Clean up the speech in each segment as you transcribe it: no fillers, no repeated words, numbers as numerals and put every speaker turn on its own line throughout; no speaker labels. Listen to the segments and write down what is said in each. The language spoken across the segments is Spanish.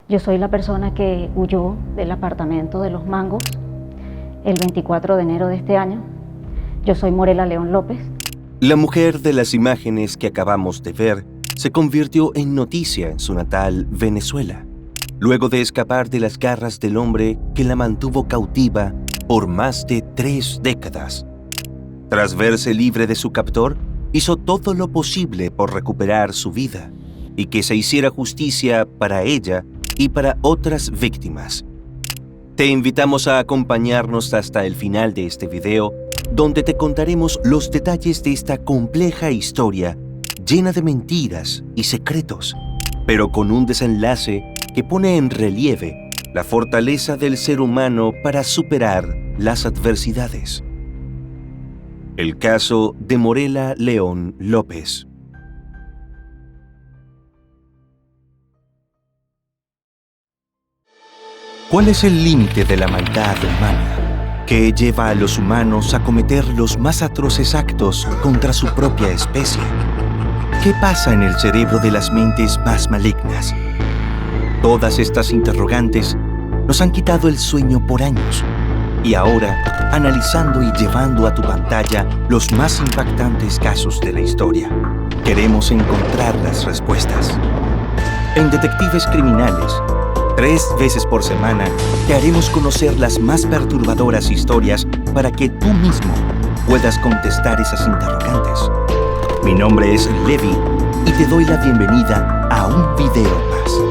Yo soy la persona que huyó del apartamento de Los Mangos el 24 de enero de este año. Yo soy Morela León López.
La mujer de las imágenes que acabamos de ver se convirtió en noticia en su natal Venezuela, luego de escapar de las garras del hombre que la mantuvo cautiva por más de 3 décadas. Tras verse libre de su captor, hizo todo lo posible por recuperar su vida y que se hiciera justicia para ella y para otras víctimas. Te invitamos a acompañarnos hasta el final de este video, donde te contaremos los detalles de esta compleja historia llena de mentiras y secretos, pero con un desenlace que pone en relieve la fortaleza del ser humano para superar las adversidades. El caso de Morela León López. ¿Cuál es el límite de la maldad humana que lleva a los humanos a cometer los más atroces actos contra su propia especie? ¿Qué pasa en el cerebro de las mentes más malignas? Todas estas interrogantes nos han quitado el sueño por años. Y ahora, analizando y llevando a tu pantalla los más impactantes casos de la historia, queremos encontrar las respuestas. En Detectives Criminales, 3 veces por semana, te haremos conocer las más perturbadoras historias para que tú mismo puedas contestar esas interrogantes. Mi nombre es Levi y te doy la bienvenida a un video más.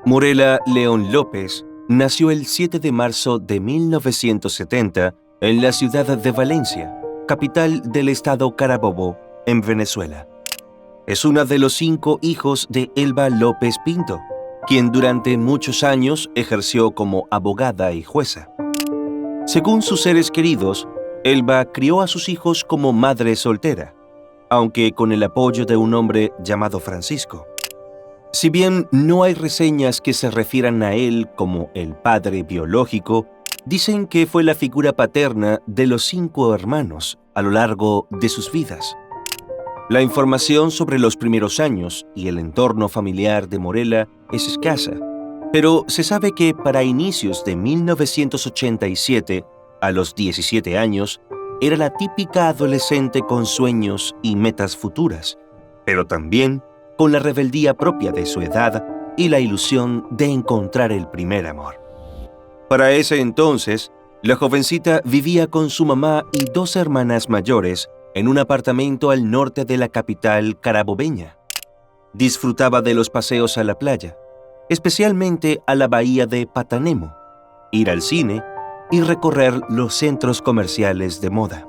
Morela León López nació el 7 de marzo de 1970 en la ciudad de Valencia, capital del estado Carabobo, en Venezuela. Es una de los 5 hijos de Elba López Pinto, quien durante muchos años ejerció como abogada y jueza. Según sus seres queridos, Elba crió a sus hijos como madre soltera, aunque con el apoyo de un hombre llamado Francisco. Si bien no hay reseñas que se refieran a él como el padre biológico, dicen que fue la figura paterna de los 5 hermanos a lo largo de sus vidas. La información sobre los primeros años y el entorno familiar de Morela es escasa, pero se sabe que para inicios de 1987, a los 17 años, era la típica adolescente con sueños y metas futuras, pero también con la rebeldía propia de su edad y la ilusión de encontrar el primer amor. Para ese entonces, la jovencita vivía con su mamá y 2 hermanas mayores en un apartamento al norte de la capital carabobeña. Disfrutaba de los paseos a la playa, especialmente a la bahía de Patanemo, ir al cine y recorrer los centros comerciales de moda.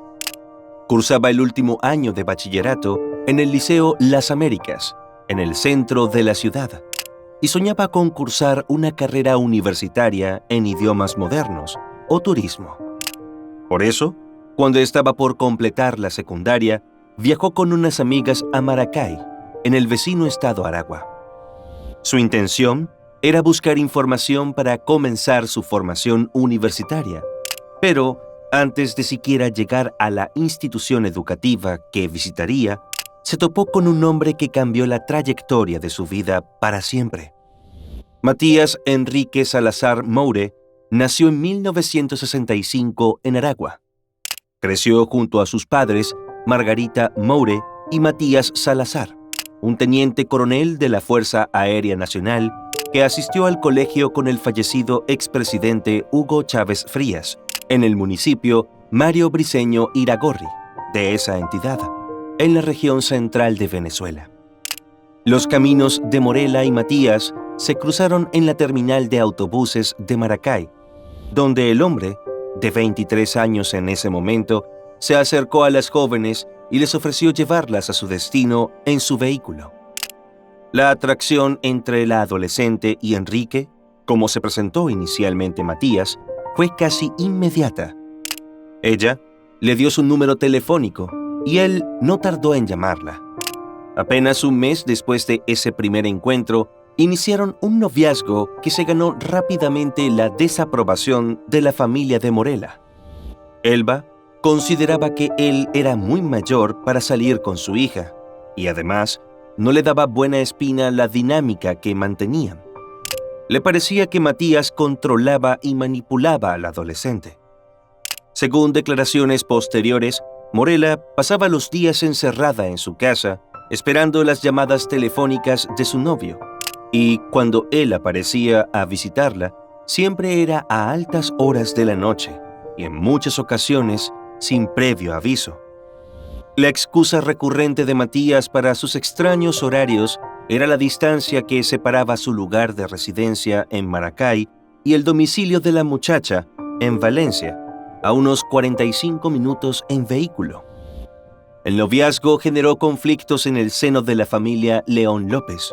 Cursaba el último año de bachillerato en el Liceo Las Américas, en el centro de la ciudad, y soñaba con cursar una carrera universitaria en idiomas modernos o turismo. Por eso, cuando estaba por completar la secundaria, viajó con unas amigas a Maracay, en el vecino estado Aragua. Su intención era buscar información para comenzar su formación universitaria, pero antes de siquiera llegar a la institución educativa que visitaría, se topó con un hombre que cambió la trayectoria de su vida para siempre. Matías Enrique Salazar Moure nació en 1965 en Aragua. Creció junto a sus padres, Margarita Moure y Matías Salazar, un teniente coronel de la Fuerza Aérea Nacional que asistió al colegio con el fallecido expresidente Hugo Chávez Frías, en el municipio Mario Briceño Iragorri, de esa entidad, en la región central de Venezuela. Los caminos de Morela y Matías se cruzaron en la terminal de autobuses de Maracay, donde el hombre, de 23 años en ese momento, se acercó a las jóvenes y les ofreció llevarlas a su destino en su vehículo. La atracción entre la adolescente y Enrique, como se presentó inicialmente Matías, fue casi inmediata. Ella le dio su número telefónico y él no tardó en llamarla. Apenas un mes después de ese primer encuentro, iniciaron un noviazgo que se ganó rápidamente la desaprobación de la familia de Morela. Elba consideraba que él era muy mayor para salir con su hija y además no le daba buena espina la dinámica que mantenían. Le parecía que Matías controlaba y manipulaba al adolescente. Según declaraciones posteriores, Morela pasaba los días encerrada en su casa, esperando las llamadas telefónicas de su novio, y cuando él aparecía a visitarla, siempre era a altas horas de la noche y en muchas ocasiones sin previo aviso. La excusa recurrente de Matías para sus extraños horarios era la distancia que separaba su lugar de residencia en Maracay y el domicilio de la muchacha en Valencia, a unos 45 minutos en vehículo. El noviazgo generó conflictos en el seno de la familia León López.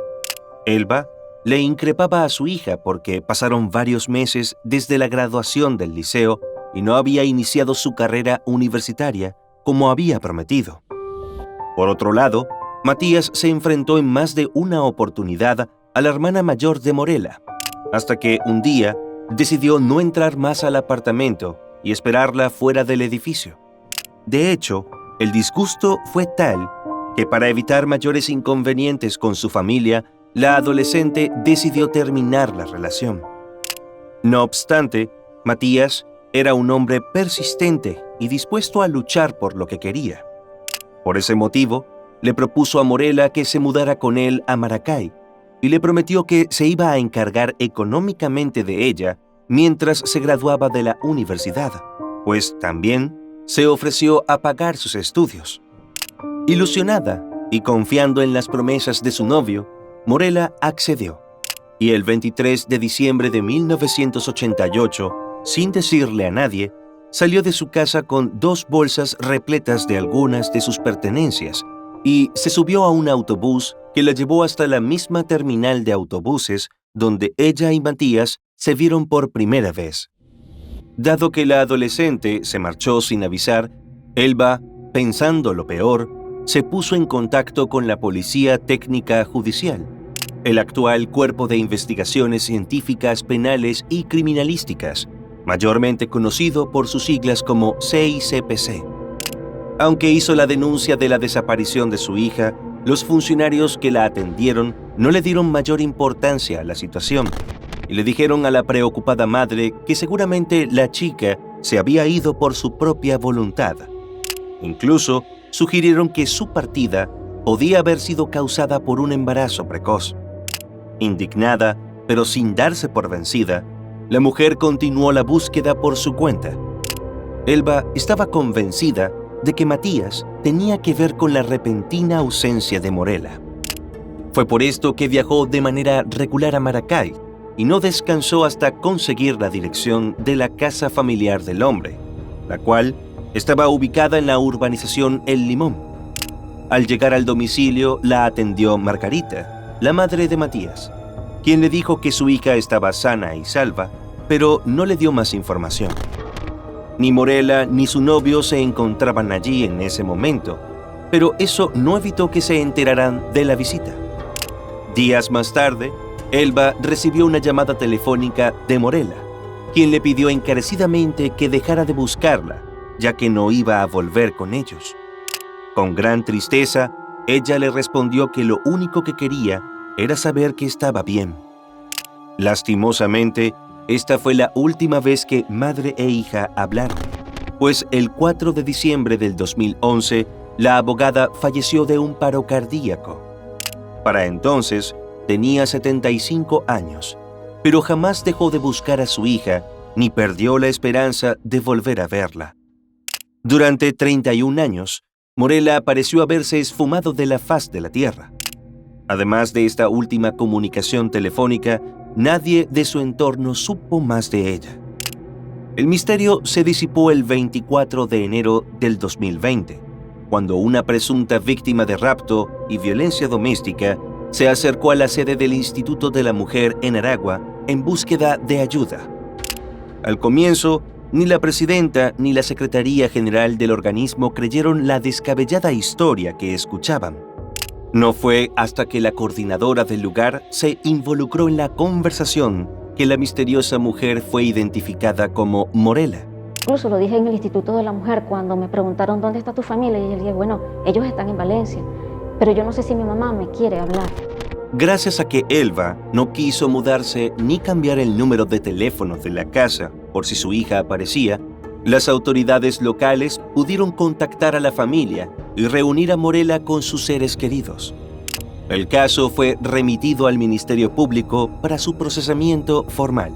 Elba le increpaba a su hija porque pasaron varios meses desde la graduación del liceo y no había iniciado su carrera universitaria como había prometido. Por otro lado, Matías se enfrentó en más de una oportunidad a la hermana mayor de Morela, hasta que un día decidió no entrar más al apartamento y esperarla fuera del edificio. De hecho, el disgusto fue tal que para evitar mayores inconvenientes con su familia, la adolescente decidió terminar la relación. No obstante, Matías era un hombre persistente y dispuesto a luchar por lo que quería. Por ese motivo, le propuso a Morela que se mudara con él a Maracay y le prometió que se iba a encargar económicamente de ella mientras se graduaba de la universidad, pues también se ofreció a pagar sus estudios. Ilusionada y confiando en las promesas de su novio, Morela accedió, y el 23 de diciembre de 1988, sin decirle a nadie, salió de su casa con 2 bolsas repletas de algunas de sus pertenencias y se subió a un autobús que la llevó hasta la misma terminal de autobuses donde ella y Matías se vieron por primera vez. Dado que la adolescente se marchó sin avisar, Elba, pensando lo peor, se puso en contacto con la Policía Técnica Judicial, el actual Cuerpo de Investigaciones Científicas Penales y Criminalísticas, mayormente conocido por sus siglas como CICPC. Aunque hizo la denuncia de la desaparición de su hija, los funcionarios que la atendieron no le dieron mayor importancia a la situación y le dijeron a la preocupada madre que seguramente la chica se había ido por su propia voluntad. Incluso sugirieron que su partida podía haber sido causada por un embarazo precoz. Indignada, pero sin darse por vencida, la mujer continuó la búsqueda por su cuenta. Elba estaba convencida de que Matías tenía que ver con la repentina ausencia de Morela. Fue por esto que viajó de manera regular a Maracay y no descansó hasta conseguir la dirección de la casa familiar del hombre, la cual estaba ubicada en la urbanización El Limón. Al llegar al domicilio, la atendió Margarita, la madre de Matías, quien le dijo que su hija estaba sana y salva, pero no le dio más información. Ni Morela ni su novio se encontraban allí en ese momento, pero eso no evitó que se enteraran de la visita. Días más tarde, Elba recibió una llamada telefónica de Morela, quien le pidió encarecidamente que dejara de buscarla, ya que no iba a volver con ellos. Con gran tristeza, ella le respondió que lo único que quería era saber que estaba bien. Lastimosamente, esta fue la última vez que madre e hija hablaron, pues el 4 de diciembre del 2011, la abogada falleció de un paro cardíaco. Para entonces, tenía 75 años, pero jamás dejó de buscar a su hija ni perdió la esperanza de volver a verla. Durante 31 años, Morela pareció haberse esfumado de la faz de la tierra. Además de esta última comunicación telefónica, nadie de su entorno supo más de ella. El misterio se disipó el 24 de enero del 2020, cuando una presunta víctima de rapto y violencia doméstica se acercó a la sede del Instituto de la Mujer en Aragua en búsqueda de ayuda. Al comienzo, ni la presidenta ni la Secretaría General del organismo creyeron la descabellada historia que escuchaban. No fue hasta que la coordinadora del lugar se involucró en la conversación que la misteriosa mujer fue identificada como Morela.
Incluso lo dije en el Instituto de la Mujer cuando me preguntaron dónde está tu familia y yo le dije, bueno, ellos están en Valencia. pero yo no sé si mi mamá me quiere hablar.
Gracias a que Elba no quiso mudarse ni cambiar el número de teléfono de la casa por si su hija aparecía, las autoridades locales pudieron contactar a la familia y reunir a Morela con sus seres queridos. El caso fue remitido al Ministerio Público para su procesamiento formal.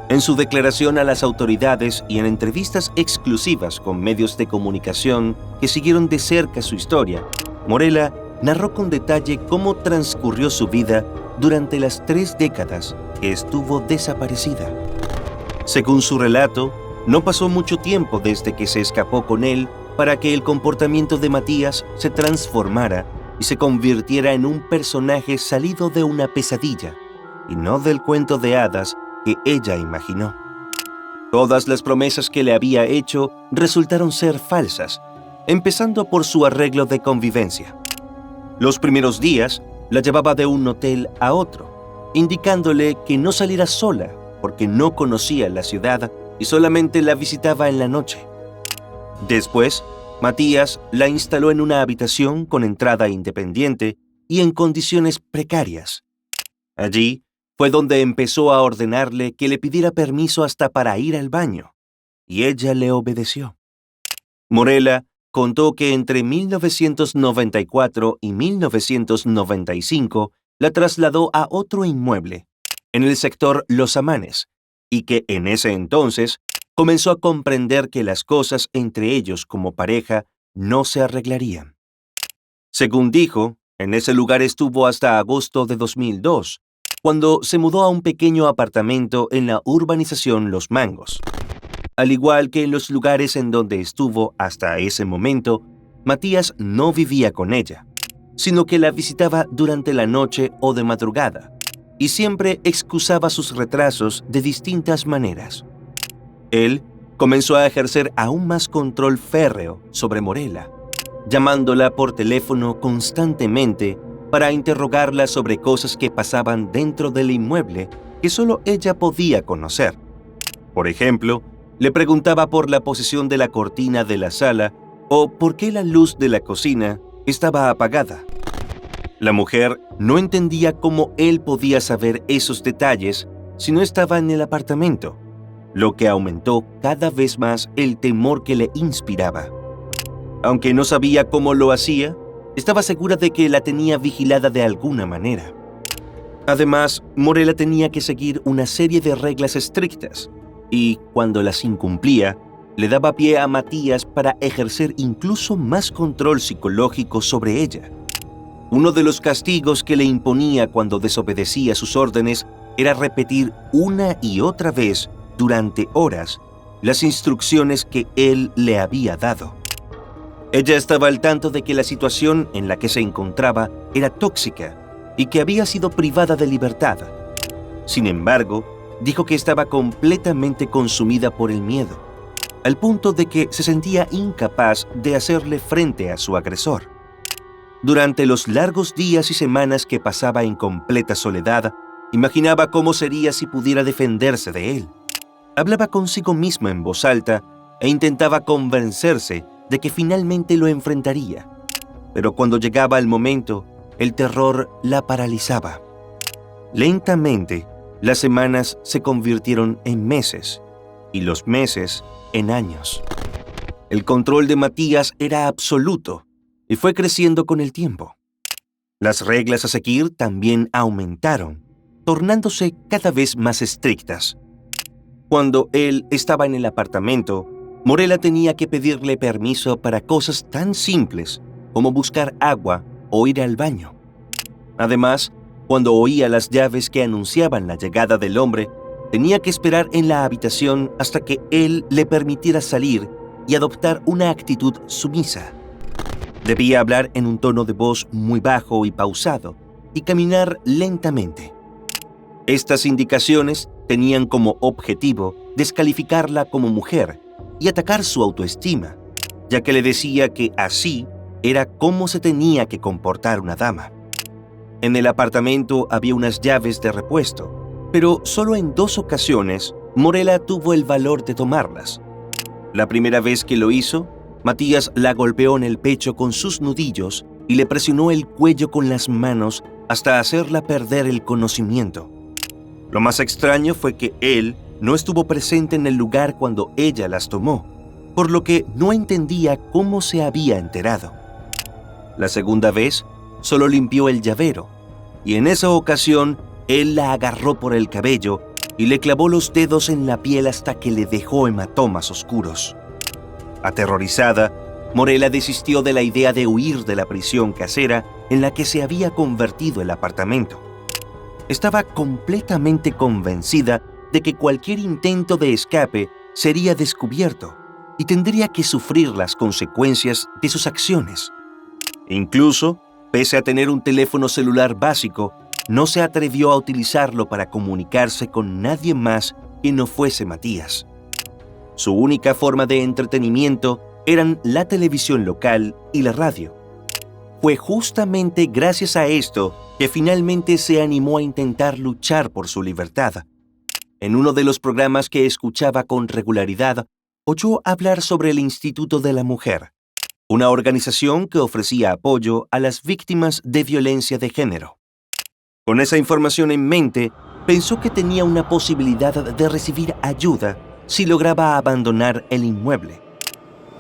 En su declaración a las autoridades y en entrevistas exclusivas con medios de comunicación que siguieron de cerca su historia, Morela narró con detalle cómo transcurrió su vida durante las 3 décadas que estuvo desaparecida. Según su relato, no pasó mucho tiempo desde que se escapó con él para que el comportamiento de Matías se transformara y se convirtiera en un personaje salido de una pesadilla y no del cuento de hadas que ella imaginó. Todas las promesas que le había hecho resultaron ser falsas, empezando por su arreglo de convivencia. Los primeros días la llevaba de un hotel a otro, indicándole que no saliera sola porque no conocía la ciudad y solamente la visitaba en la noche. Después, Matías la instaló en una habitación con entrada independiente y en condiciones precarias. Allí fue donde empezó a ordenarle que le pidiera permiso hasta para ir al baño, y ella le obedeció. Morela contó que entre 1994 y 1995 la trasladó a otro inmueble, en el sector Los Amanes, y que en ese entonces comenzó a comprender que las cosas entre ellos como pareja no se arreglarían. Según dijo, en ese lugar estuvo hasta agosto de 2002, cuando se mudó a un pequeño apartamento en la urbanización Los Mangos. Al igual que en los lugares en donde estuvo hasta ese momento, Matías no vivía con ella, sino que la visitaba durante la noche o de madrugada, y siempre excusaba sus retrasos de distintas maneras. Él comenzó a ejercer aún más control férreo sobre Morela, llamándola por teléfono constantemente para interrogarla sobre cosas que pasaban dentro del inmueble que solo ella podía conocer. Por ejemplo, le preguntaba por la posición de la cortina de la sala o por qué la luz de la cocina estaba apagada. La mujer no entendía cómo él podía saber esos detalles si no estaba en el apartamento, lo que aumentó cada vez más el temor que le inspiraba. Aunque no sabía cómo lo hacía, estaba segura de que la tenía vigilada de alguna manera. Además, Morela tenía que seguir una serie de reglas estrictas y, cuando las incumplía, le daba pie a Matías para ejercer incluso más control psicológico sobre ella. Uno de los castigos que le imponía cuando desobedecía sus órdenes era repetir una y otra vez, durante horas, las instrucciones que él le había dado. Ella estaba al tanto de que la situación en la que se encontraba era tóxica y que había sido privada de libertad. Sin embargo, dijo que estaba completamente consumida por el miedo, al punto de que se sentía incapaz de hacerle frente a su agresor. Durante los largos días y semanas que pasaba en completa soledad, imaginaba cómo sería si pudiera defenderse de él. Hablaba consigo misma en voz alta e intentaba convencerse de que finalmente lo enfrentaría. Pero cuando llegaba el momento, el terror la paralizaba. Lentamente, las semanas se convirtieron en meses y los meses en años. El control de Matías era absoluto y fue creciendo con el tiempo. Las reglas a seguir también aumentaron, tornándose cada vez más estrictas. Cuando él estaba en el apartamento, Morela tenía que pedirle permiso para cosas tan simples como buscar agua o ir al baño. Además, cuando oía las llaves que anunciaban la llegada del hombre, tenía que esperar en la habitación hasta que él le permitiera salir y adoptar una actitud sumisa. Debía hablar en un tono de voz muy bajo y pausado y caminar lentamente. Estas indicaciones tenían como objetivo descalificarla como mujer y atacar su autoestima, ya que le decía que así era como se tenía que comportar una dama. En el apartamento había unas llaves de repuesto, pero solo en 2 ocasiones Morela tuvo el valor de tomarlas. La primera vez que lo hizo, Matías la golpeó en el pecho con sus nudillos y le presionó el cuello con las manos hasta hacerla perder el conocimiento. Lo más extraño fue que él no estuvo presente en el lugar cuando ella las tomó, por lo que no entendía cómo se había enterado. La segunda vez, solo limpió el llavero, y en esa ocasión él la agarró por el cabello y le clavó los dedos en la piel hasta que le dejó hematomas oscuros. Aterrorizada, Morella desistió de la idea de huir de la prisión casera en la que se había convertido el apartamento. Estaba completamente convencida de que cualquier intento de escape sería descubierto y tendría que sufrir las consecuencias de sus acciones. Incluso, pese a tener un teléfono celular básico, no se atrevió a utilizarlo para comunicarse con nadie más que no fuese Matías. Su única forma de entretenimiento eran la televisión local y la radio. Fue justamente gracias a esto que finalmente se animó a intentar luchar por su libertad. En uno de los programas que escuchaba con regularidad, oyó hablar sobre el Instituto de la Mujer, una organización que ofrecía apoyo a las víctimas de violencia de género. Con esa información en mente, pensó que tenía una posibilidad de recibir ayuda si lograba abandonar el inmueble.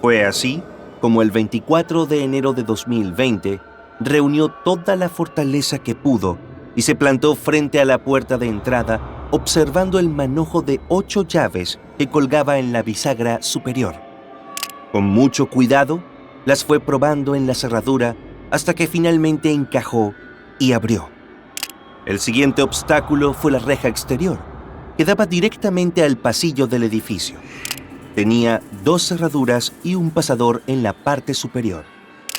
Fue así como el 24 de enero de 2020 reunió toda la fortaleza que pudo y se plantó frente a la puerta de entrada observando el manojo de 8 llaves que colgaba en la bisagra superior. Con mucho cuidado, las fue probando en la cerradura hasta que finalmente encajó y abrió. El siguiente obstáculo fue la reja exterior, que daba directamente al pasillo del edificio. Tenía 2 cerraduras y un pasador en la parte superior,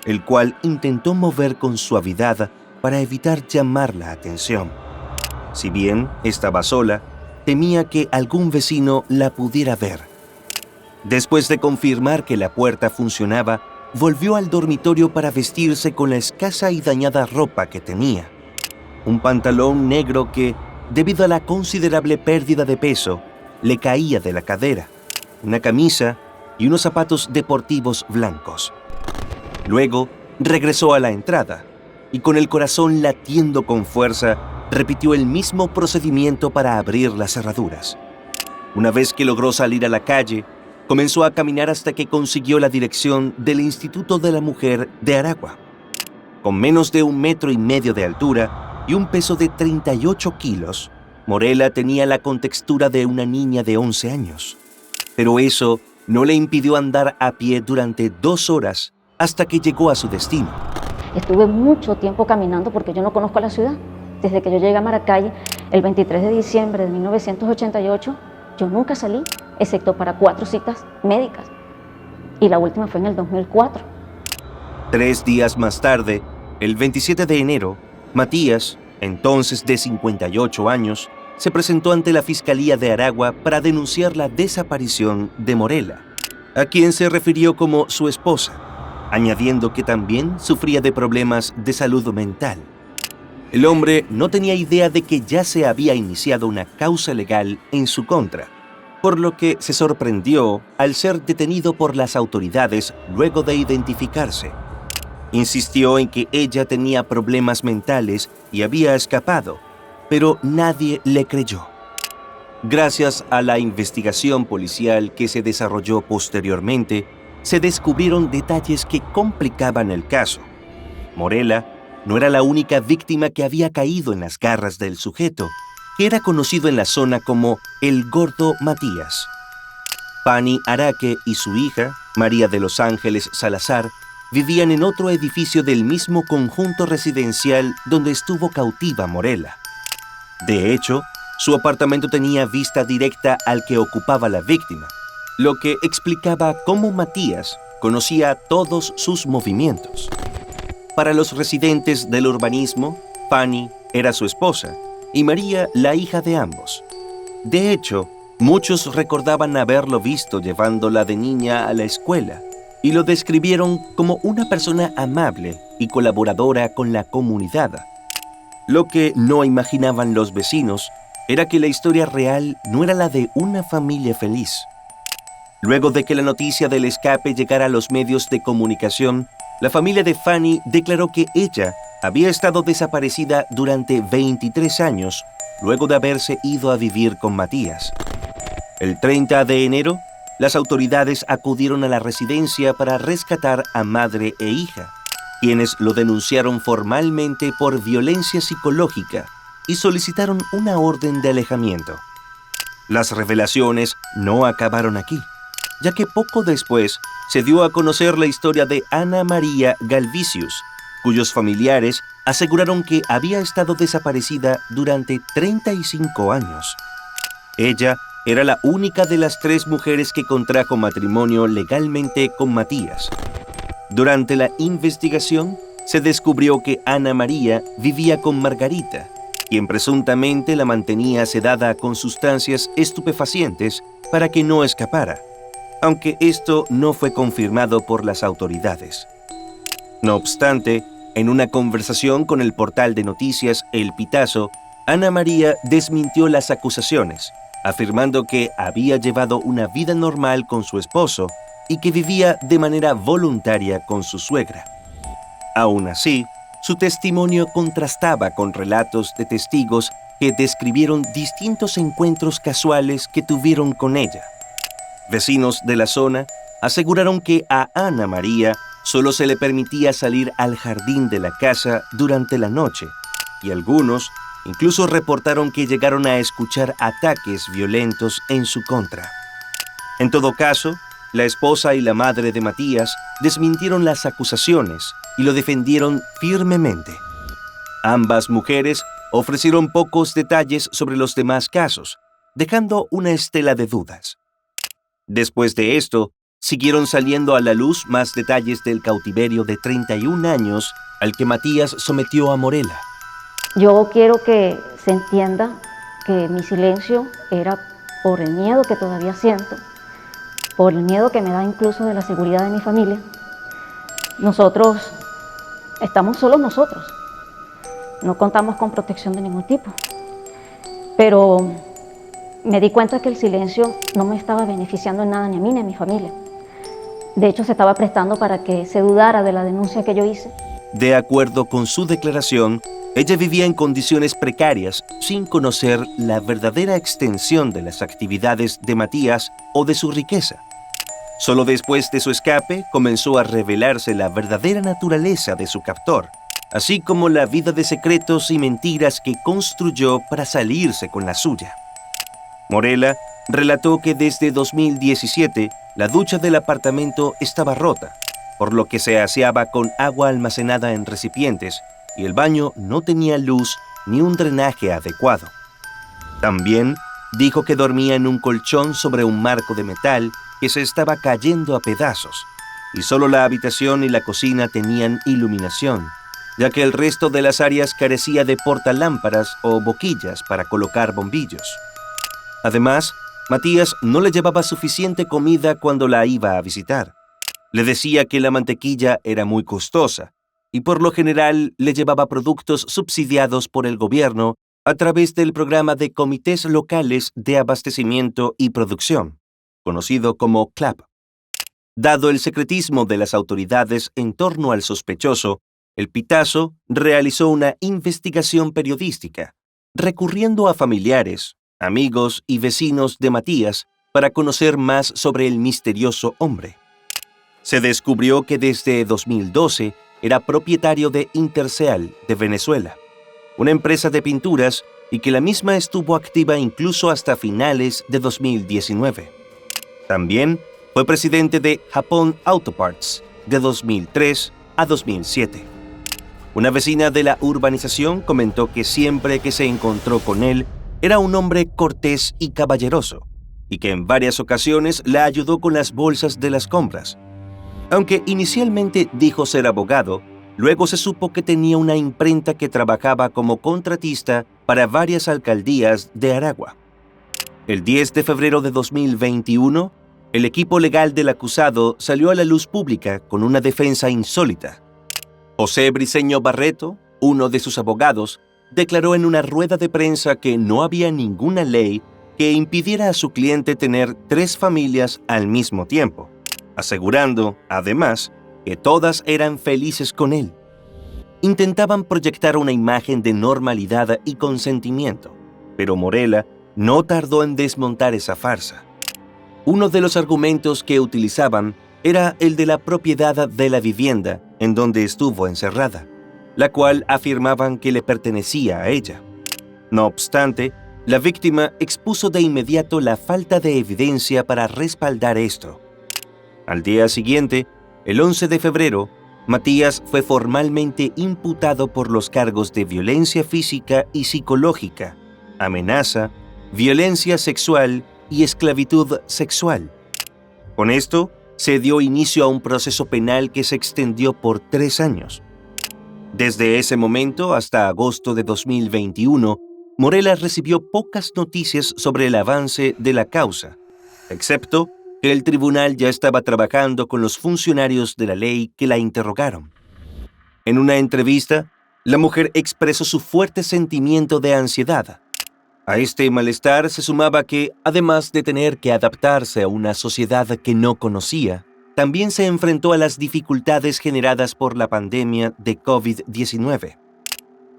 el cual intentó mover con suavidad para evitar llamar la atención. Si bien estaba sola, temía que algún vecino la pudiera ver. Después de confirmar que la puerta funcionaba, volvió al dormitorio para vestirse con la escasa y dañada ropa que tenía. Un pantalón negro que, debido a la considerable pérdida de peso, le caía de la cadera, una camisa y unos zapatos deportivos blancos. Luego, regresó a la entrada y con el corazón latiendo con fuerza, repitió el mismo procedimiento para abrir las cerraduras. Una vez que logró salir a la calle, comenzó a caminar hasta que consiguió la dirección del Instituto de la Mujer de Aragua. Con menos de 1,5 metros de altura y un peso de 38 kilos, Morella tenía la contextura de una niña de 11 años. Pero eso no le impidió andar a pie durante 2 horas hasta que llegó a su destino.
Estuve mucho tiempo caminando porque yo no conozco la ciudad. Desde que yo llegué a Maracay el 23 de diciembre de 1988, yo nunca salí, excepto para 4 citas médicas. Y la última fue en el 2004.
3 días más tarde, el 27 de enero, Matías, entonces de 58 años, se presentó ante la Fiscalía de Aragua para denunciar la desaparición de Morella, a quien se refirió como su esposa, añadiendo que también sufría de problemas de salud mental. El hombre no tenía idea de que ya se había iniciado una causa legal en su contra, por lo que se sorprendió al ser detenido por las autoridades luego de identificarse. Insistió en que ella tenía problemas mentales y había escapado, pero nadie le creyó. Gracias a la investigación policial que se desarrolló posteriormente, se descubrieron detalles que complicaban el caso. Morella no era la única víctima que había caído en las garras del sujeto, que era conocido en la zona como el Gordo Matías. Fanny Araque y su hija, María de los Ángeles Salazar, vivían en otro edificio del mismo conjunto residencial donde estuvo cautiva Morella. De hecho, su apartamento tenía vista directa al que ocupaba la víctima, lo que explicaba cómo Matías conocía todos sus movimientos. Para los residentes del urbanismo, Fanny era su esposa y María la hija de ambos. De hecho, muchos recordaban haberlo visto llevándola de niña a la escuela y lo describieron como una persona amable y colaboradora con la comunidad. Lo que no imaginaban los vecinos era que la historia real no era la de una familia feliz. Luego de que la noticia del escape llegara a los medios de comunicación, la familia de Fanny declaró que ella había estado desaparecida durante 23 años luego de haberse ido a vivir con Matías. El 30 de enero, las autoridades acudieron a la residencia para rescatar a madre e hija, quienes lo denunciaron formalmente por violencia psicológica y solicitaron una orden de alejamiento. Las revelaciones no acabaron aquí, ya que poco después se dio a conocer la historia de Ana María Galvicius, cuyos familiares aseguraron que había estado desaparecida durante 35 años. Ella era la única de las 3 mujeres que contrajo matrimonio legalmente con Matías. Durante la investigación, se descubrió que Ana María vivía con Margarita, quien presuntamente la mantenía sedada con sustancias estupefacientes para que no escapara, aunque esto no fue confirmado por las autoridades. No obstante, en una conversación con el portal de noticias El Pitazo, Ana María desmintió las acusaciones, afirmando que había llevado una vida normal con su esposo y que vivía de manera voluntaria con su suegra. Aún así, su testimonio contrastaba con relatos de testigos que describieron distintos encuentros casuales que tuvieron con ella. Vecinos de la zona aseguraron que a Ana María solo se le permitía salir al jardín de la casa durante la noche, y algunos incluso reportaron que llegaron a escuchar ataques violentos en su contra. En todo caso, la esposa y la madre de Matías desmintieron las acusaciones y lo defendieron firmemente. Ambas mujeres ofrecieron pocos detalles sobre los demás casos, dejando una estela de dudas. Después de esto, siguieron saliendo a la luz más detalles del cautiverio de 31 años al que Matías sometió a Morela.
Yo quiero que se entienda que mi silencio era por el miedo que todavía siento, por el miedo que me da incluso de la seguridad de mi familia. Nosotros estamos solos nosotros, no contamos con protección de ningún tipo, pero me di cuenta que el silencio no me estaba beneficiando en nada ni a mí ni a mi familia. De hecho, se estaba prestando para que se dudara de la denuncia que yo hice.
De acuerdo con su declaración, ella vivía en condiciones precarias, sin conocer la verdadera extensión de las actividades de Matías o de su riqueza. Solo después de su escape comenzó a revelarse la verdadera naturaleza de su captor, así como la vida de secretos y mentiras que construyó para salirse con la suya. Morela relató que desde 2017 la ducha del apartamento estaba rota, por lo que se aseaba con agua almacenada en recipientes y el baño no tenía luz ni un drenaje adecuado. También dijo que dormía en un colchón sobre un marco de metal que se estaba cayendo a pedazos, y solo la habitación y la cocina tenían iluminación, ya que el resto de las áreas carecía de portalámparas o boquillas para colocar bombillos. Además, Matías no le llevaba suficiente comida cuando la iba a visitar. Le decía que la mantequilla era muy costosa y por lo general le llevaba productos subsidiados por el gobierno a través del programa de Comités Locales de Abastecimiento y Producción, conocido como CLAP. Dado el secretismo de las autoridades en torno al sospechoso, El Pitazo realizó una investigación periodística, recurriendo a familiares, amigos y vecinos de Matías para conocer más sobre el misterioso hombre. Se descubrió que desde 2012 era propietario de Interseal de Venezuela, una empresa de pinturas, y que la misma estuvo activa incluso hasta finales de 2019. También fue presidente de Japón Auto Parts de 2003 a 2007. Una vecina de la urbanización comentó que siempre que se encontró con él era un hombre cortés y caballeroso, y que en varias ocasiones la ayudó con las bolsas de las compras. Aunque inicialmente dijo ser abogado, luego se supo que tenía una imprenta que trabajaba como contratista para varias alcaldías de Aragua. El 10 de febrero de 2021, el equipo legal del acusado salió a la luz pública con una defensa insólita. José Briceño Barreto, uno de sus abogados, declaró en una rueda de prensa que no había ninguna ley que impidiera a su cliente tener 3 familias al mismo tiempo, asegurando, además, que todas eran felices con él. Intentaban proyectar una imagen de normalidad y consentimiento, pero Morella no tardó en desmontar esa farsa. Uno de los argumentos que utilizaban era el de la propiedad de la vivienda en donde estuvo encerrada, la cual afirmaban que le pertenecía a ella. No obstante, la víctima expuso de inmediato la falta de evidencia para respaldar esto. Al día siguiente, el 11 de febrero, Matías fue formalmente imputado por los cargos de violencia física y psicológica, amenaza, violencia sexual y esclavitud sexual. Con esto, se dio inicio a un proceso penal que se extendió por 3 años. Desde ese momento hasta agosto de 2021, Morella recibió pocas noticias sobre el avance de la causa, excepto que el tribunal ya estaba trabajando con los funcionarios de la ley que la interrogaron. En una entrevista, la mujer expresó su fuerte sentimiento de ansiedad. A este malestar se sumaba que, además de tener que adaptarse a una sociedad que no conocía, también se enfrentó a las dificultades generadas por la pandemia de COVID-19.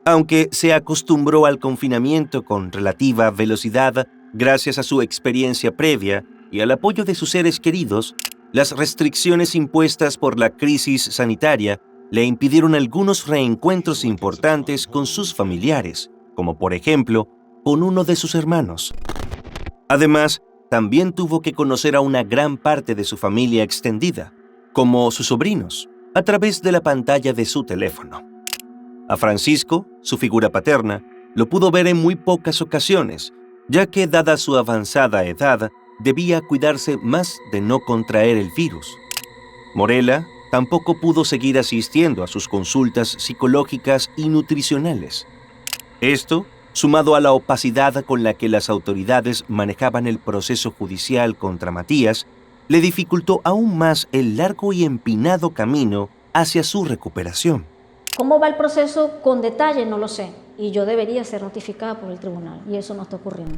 Aunque se acostumbró al confinamiento con relativa velocidad gracias a su experiencia previa y al apoyo de sus seres queridos, las restricciones impuestas por la crisis sanitaria le impidieron algunos reencuentros importantes con sus familiares, como por ejemplo, con uno de sus hermanos. Además, también tuvo que conocer a una gran parte de su familia extendida, como sus sobrinos, a través de la pantalla de su teléfono. A Francisco, su figura paterna, lo pudo ver en muy pocas ocasiones, ya que, dada su avanzada edad, debía cuidarse más de no contraer el virus. Morella tampoco pudo seguir asistiendo a sus consultas psicológicas y nutricionales. Esto, sumado a la opacidad con la que las autoridades manejaban el proceso judicial contra Matías, le dificultó aún más el largo y empinado camino hacia su recuperación.
¿Cómo va el proceso con detalle? No lo sé. Y yo debería ser notificada por el tribunal, y eso no está ocurriendo.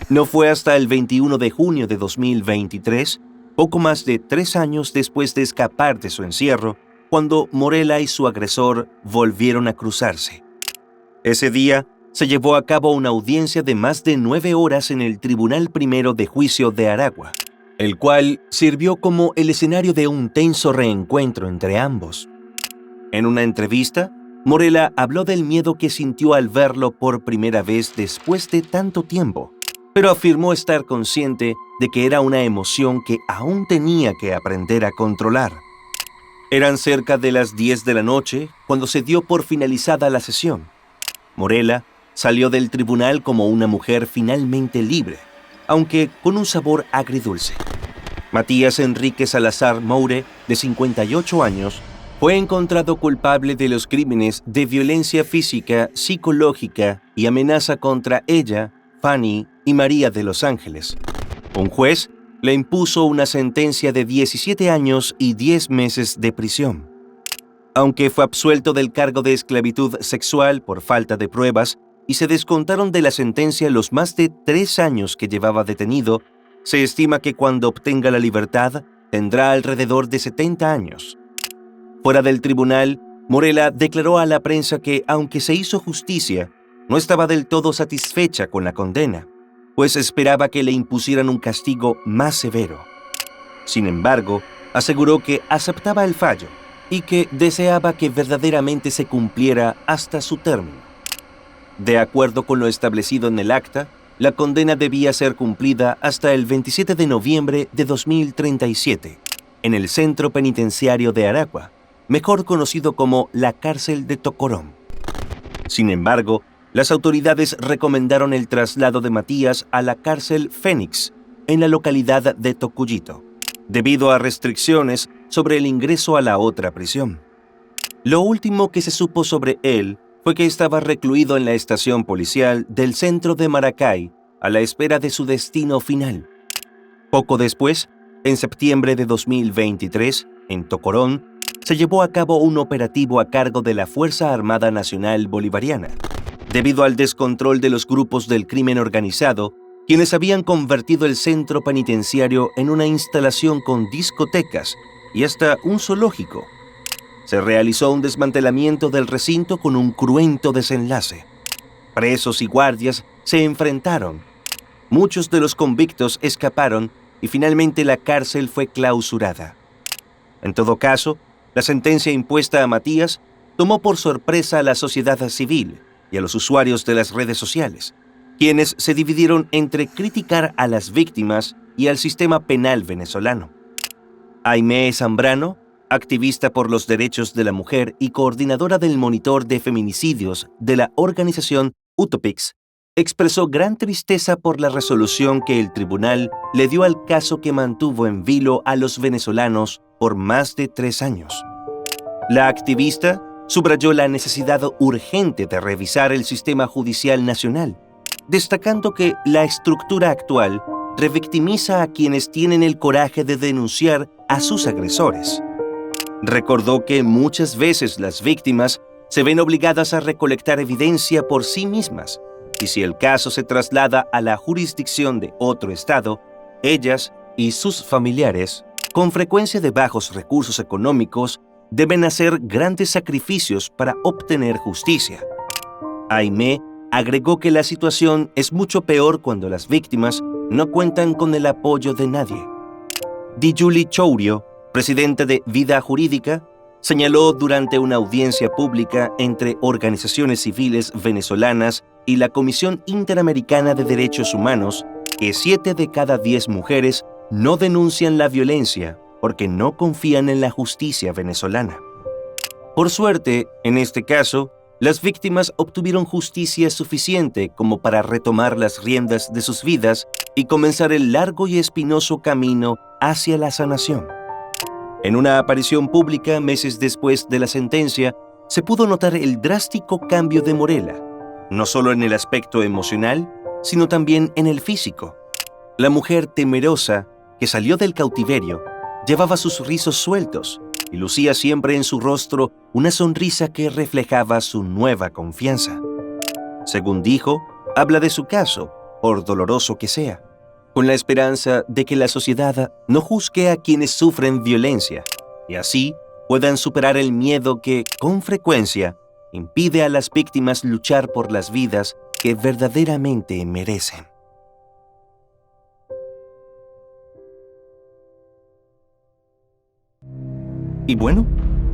No fue hasta el 21 de junio de 2023, poco más de 3 años después de escapar de su encierro, cuando Morella y su agresor volvieron a cruzarse. Ese día se llevó a cabo una audiencia de más de 9 horas en el Tribunal Primero de Juicio de Aragua, el cual sirvió como el escenario de un tenso reencuentro entre ambos. En una entrevista, Morella habló del miedo que sintió al verlo por primera vez después de tanto tiempo, pero afirmó estar consciente de que era una emoción que aún tenía que aprender a controlar. Eran cerca de las 10 de la noche cuando se dio por finalizada la sesión. Morella salió del tribunal como una mujer finalmente libre, aunque con un sabor agridulce. Matías Enrique Salazar Moure, de 58 años, fue encontrado culpable de los crímenes de violencia física, psicológica y amenaza contra ella, Fanny y María de Los Ángeles. Un juez le impuso una sentencia de 17 años y 10 meses de prisión. Aunque fue absuelto del cargo de esclavitud sexual por falta de pruebas y se descontaron de la sentencia los más de 3 años que llevaba detenido, se estima que cuando obtenga la libertad tendrá alrededor de 70 años. Fuera del tribunal, Morella declaró a la prensa que, aunque se hizo justicia, no estaba del todo satisfecha con la condena, pues esperaba que le impusieran un castigo más severo. Sin embargo, aseguró que aceptaba el fallo y que deseaba que verdaderamente se cumpliera hasta su término. De acuerdo con lo establecido en el acta, la condena debía ser cumplida hasta el 27 de noviembre de 2037, en el Centro Penitenciario de Aragua, mejor conocido como la cárcel de Tocorón. Sin embargo, las autoridades recomendaron el traslado de Matías a la cárcel Fénix, en la localidad de Tocuyito, debido a restricciones sobre el ingreso a la otra prisión. Lo último que se supo sobre él fue que estaba recluido en la estación policial del centro de Maracay, a la espera de su destino final. Poco después, en septiembre de 2023, en Tocorón, se llevó a cabo un operativo a cargo de la Fuerza Armada Nacional Bolivariana, debido al descontrol de los grupos del crimen organizado, quienes habían convertido el centro penitenciario en una instalación con discotecas y hasta un zoológico. Se realizó un desmantelamiento del recinto con un cruento desenlace. Presos y guardias se enfrentaron. Muchos de los convictos escaparon y finalmente la cárcel fue clausurada. En todo caso, la sentencia impuesta a Matías tomó por sorpresa a la sociedad civil y a los usuarios de las redes sociales, quienes se dividieron entre criticar a las víctimas y al sistema penal venezolano. Aimee Zambrano, activista por los derechos de la mujer y coordinadora del monitor de feminicidios de la organización Utopix, expresó gran tristeza por la resolución que el tribunal le dio al caso que mantuvo en vilo a los venezolanos por más de 3 años. La activista subrayó la necesidad urgente de revisar el sistema judicial nacional, destacando que la estructura actual revictimiza a quienes tienen el coraje de denunciar a sus agresores. Recordó que muchas veces las víctimas se ven obligadas a recolectar evidencia por sí mismas, y si el caso se traslada a la jurisdicción de otro estado, ellas y sus familiares, con frecuencia de bajos recursos económicos, deben hacer grandes sacrificios para obtener justicia. Aimee agregó que la situación es mucho peor cuando las víctimas no cuentan con el apoyo de nadie. Diyuli Chourio, presidente de Vida Jurídica, señaló durante una audiencia pública entre organizaciones civiles venezolanas y la Comisión Interamericana de Derechos Humanos que 7 de cada 10 mujeres no denuncian la violencia porque no confían en la justicia venezolana. Por suerte, en este caso, las víctimas obtuvieron justicia suficiente como para retomar las riendas de sus vidas y comenzar el largo y espinoso camino hacia la sanación. En una aparición pública meses después de la sentencia, se pudo notar el drástico cambio de Morela, no solo en el aspecto emocional, sino también en el físico. La mujer temerosa que salió del cautiverio llevaba sus rizos sueltos y lucía siempre en su rostro una sonrisa que reflejaba su nueva confianza. Según dijo, habla de su caso, por doloroso que sea, con la esperanza de que la sociedad no juzgue a quienes sufren violencia y así puedan superar el miedo que, con frecuencia, impide a las víctimas luchar por las vidas que verdaderamente merecen. Y bueno,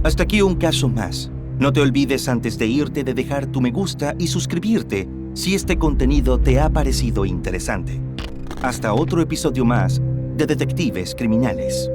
hasta aquí un caso más. No te olvides antes de irte de dejar tu me gusta y suscribirte si este contenido te ha parecido interesante. Hasta otro episodio más de Detectives Criminales.